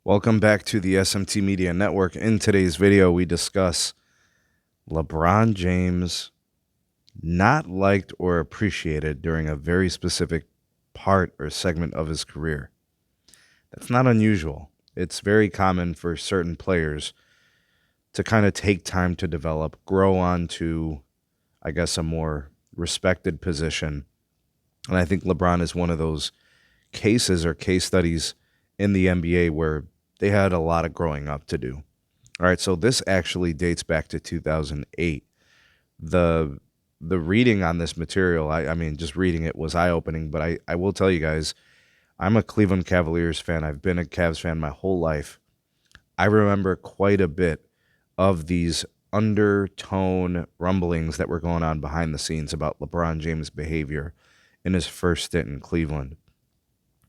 Welcome back to the SMT Media Network. In today's video, we discuss LeBron James not liked or appreciated during a very specific part or segment of his career. That's not unusual. It's very common for certain players to kind of take time to develop, grow on to, I guess, a more respected position. And I think LeBron is one of those cases or case studies in the NBA where they had a lot of growing up to do. All right, so this actually dates back to 2008. The the reading on this material, I mean, just reading it was eye-opening, but I will tell you guys, I'm a Cleveland Cavaliers fan. I've been a Cavs fan my whole life. I remember quite a bit of these undertone rumblings that were going on behind the scenes about LeBron James' behavior in his first stint in Cleveland.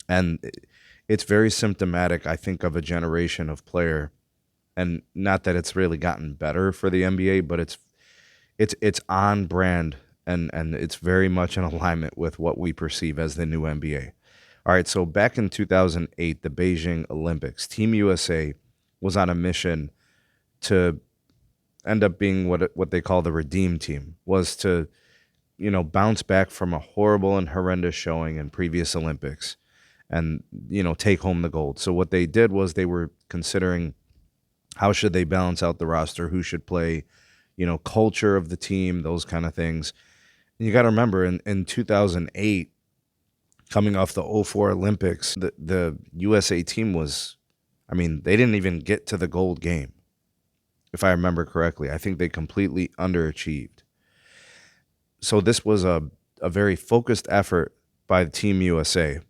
And it's very symptomatic, I think, of a generation of player. And not that it's really gotten better for the NBA, but it's on brand and it's very much in alignment with what we perceive as the new NBA. All right, so back in 2008, the Beijing Olympics, Team USA was on a mission to end up being what they call the Redeem Team, was to, bounce back from a horrible and horrendous showing in previous Olympics and, take home the gold. So what they did was they were considering how should they balance out the roster, who should play, culture of the team, those kind of things. And you got to remember in 2008, coming off the '04 Olympics, the USA team was, I mean, they didn't even get to the gold game, if I remember correctly. I think they completely underachieved. So this was a very focused effort by the Team USA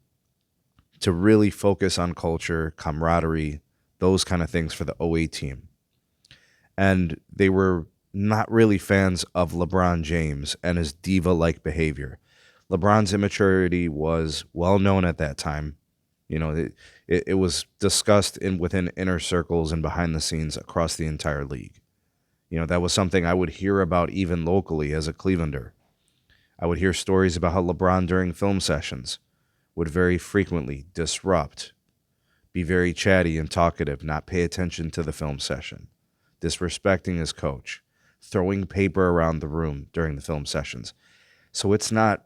to really focus on culture, camaraderie, those kind of things for the '08 team. And they were not really fans of LeBron James and his diva-like behavior. LeBron's immaturity was well known at that time. It was discussed within inner circles and behind the scenes across the entire league. That was something I would hear about even locally as a Clevelander. I would hear stories about how LeBron during film sessions would very frequently disrupt, be very chatty and talkative, not pay attention to the film session, disrespecting his coach, throwing paper around the room during the film sessions. So it's not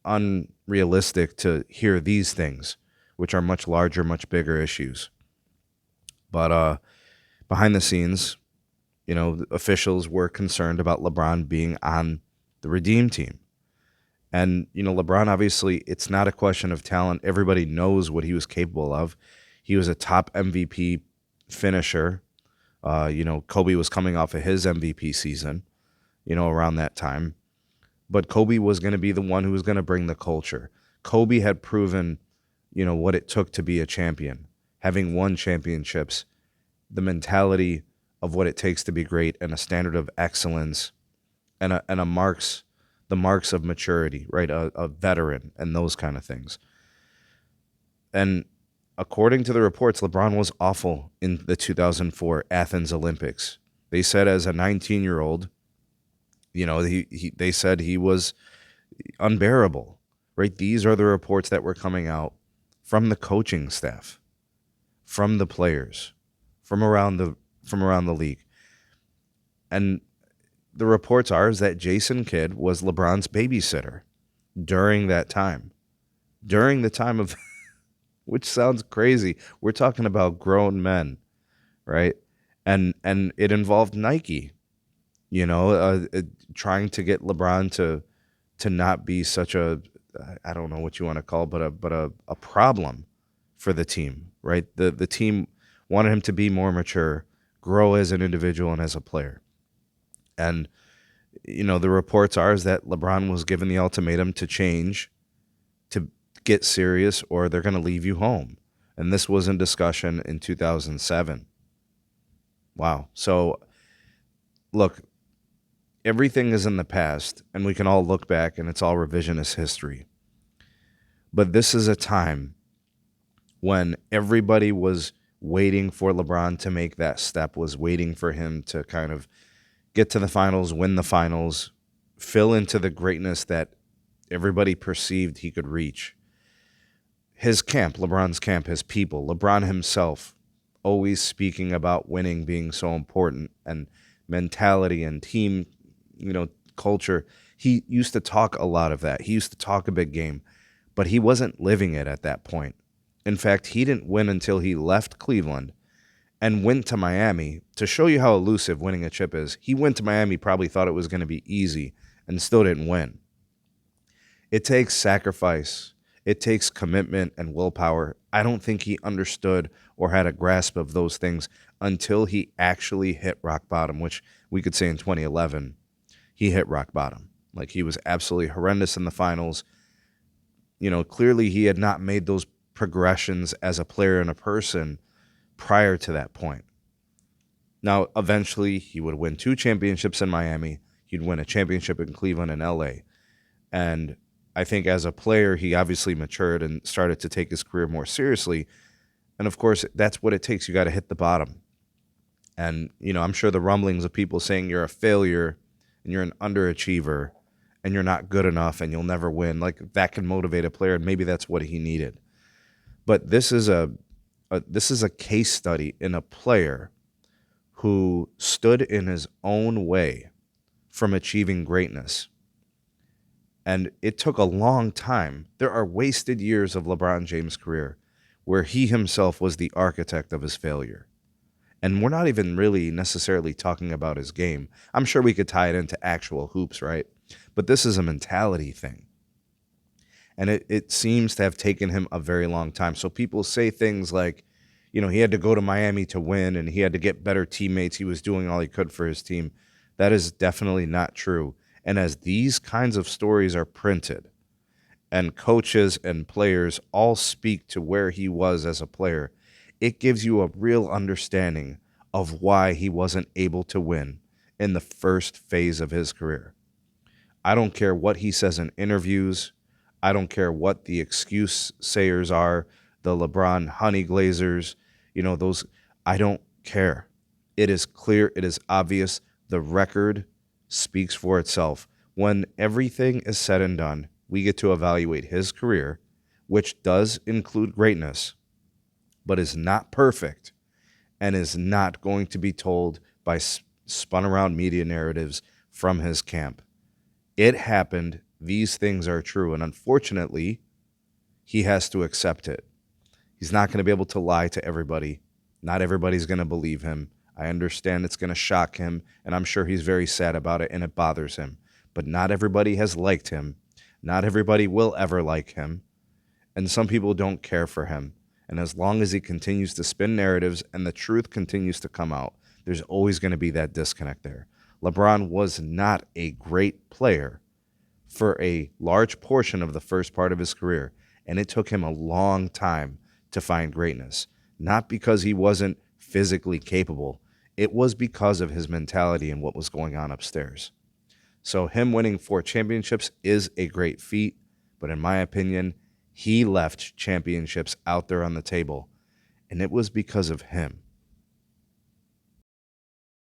unrealistic to hear these things, which are much larger, much bigger issues. But behind the scenes, the officials were concerned about LeBron being on the Redeem Team. And, LeBron, obviously, it's not a question of talent. Everybody knows what he was capable of. He was a top MVP finisher. Kobe was coming off of his MVP season, around that time. But Kobe was going to be the one who was going to bring the culture. Kobe had proven, what it took to be a champion, having won championships, the mentality of what it takes to be great, and a standard of excellence, and the marks of maturity, right? A veteran and those kind of things. And according to the reports, LeBron was awful in the 2004 Athens Olympics. They said as a 19-year-old, they said he was unbearable, right? These are the reports that were coming out from the coaching staff, from the players, from around the league. And the reports are is that Jason Kidd was LeBron's babysitter during that time. During the time of, which sounds crazy. We're talking about grown men, right? And it involved Nike, trying to get LeBron to not be such a, I don't know what you want to call, but a problem for the team, right? The team wanted him to be more mature, grow as an individual and as a player. And, the reports are is that LeBron was given the ultimatum to change, to get serious, or they're going to leave you home. And this was in discussion in 2007. Wow. So, look, everything is in the past, and we can all look back, and it's all revisionist history. But this is a time when everybody was waiting for LeBron to make that step, was waiting for him to kind of get to the finals, win the finals, fill into the greatness that everybody perceived he could reach. his camp, LeBron's camp, his people, LeBron himself, always speaking about winning being so important and mentality and team, culture. He used to talk a lot of that. He used to talk a big game, but he wasn't living it at that point. In fact, he didn't win until he left Cleveland and went to Miami. To show you how elusive winning a chip is, he went to Miami, probably thought it was going to be easy, and still didn't win. It takes sacrifice. It takes commitment and willpower. I don't think he understood or had a grasp of those things until he actually hit rock bottom, which we could say in 2011, he hit rock bottom. Like, he was absolutely horrendous in the finals. Clearly he had not made those progressions as a player and a person prior to that point. Now, eventually he would win 2 championships in Miami. He'd win a championship in Cleveland and LA. And I think as a player, he obviously matured and started to take his career more seriously. And of course, that's what it takes. You got to hit the bottom. And, I'm sure the rumblings of people saying you're a failure and you're an underachiever and you're not good enough and you'll never win, like, that can motivate a player. And maybe that's what he needed. But this is a case study in a player who stood in his own way from achieving greatness. And it took a long time. There are wasted years of LeBron James' career where he himself was the architect of his failure. And we're not even really necessarily talking about his game. I'm sure we could tie it into actual hoops, right? But this is a mentality thing. And it seems to have taken him a very long time. So people say things like, he had to go to Miami to win and he had to get better teammates. He was doing all he could for his team. That is definitely not true. And as these kinds of stories are printed and coaches and players all speak to where he was as a player, it gives you a real understanding of why he wasn't able to win in the first phase of his career. I don't care what he says in interviews. I don't care what the excuse sayers are, the LeBron honey glazers, those, I don't care. It is clear, it is obvious. The record speaks for itself. When everything is said and done, we get to evaluate his career, which does include greatness, but is not perfect and is not going to be told by spun around media narratives from his camp. It happened. These things are true. And unfortunately, he has to accept it. He's not going to be able to lie to everybody. Not everybody's going to believe him. I understand it's going to shock him, and I'm sure he's very sad about it, and it bothers him. But not everybody has liked him. Not everybody will ever like him. And some people don't care for him. And as long as he continues to spin narratives and the truth continues to come out, there's always going to be that disconnect there. LeBron was not a great player for a large portion of the first part of his career, and it took him a long time to find greatness. Not because he wasn't physically capable. It was because of his mentality and what was going on upstairs. So him winning 4 championships is a great feat, but in my opinion, he left championships out there on the table, and it was because of him.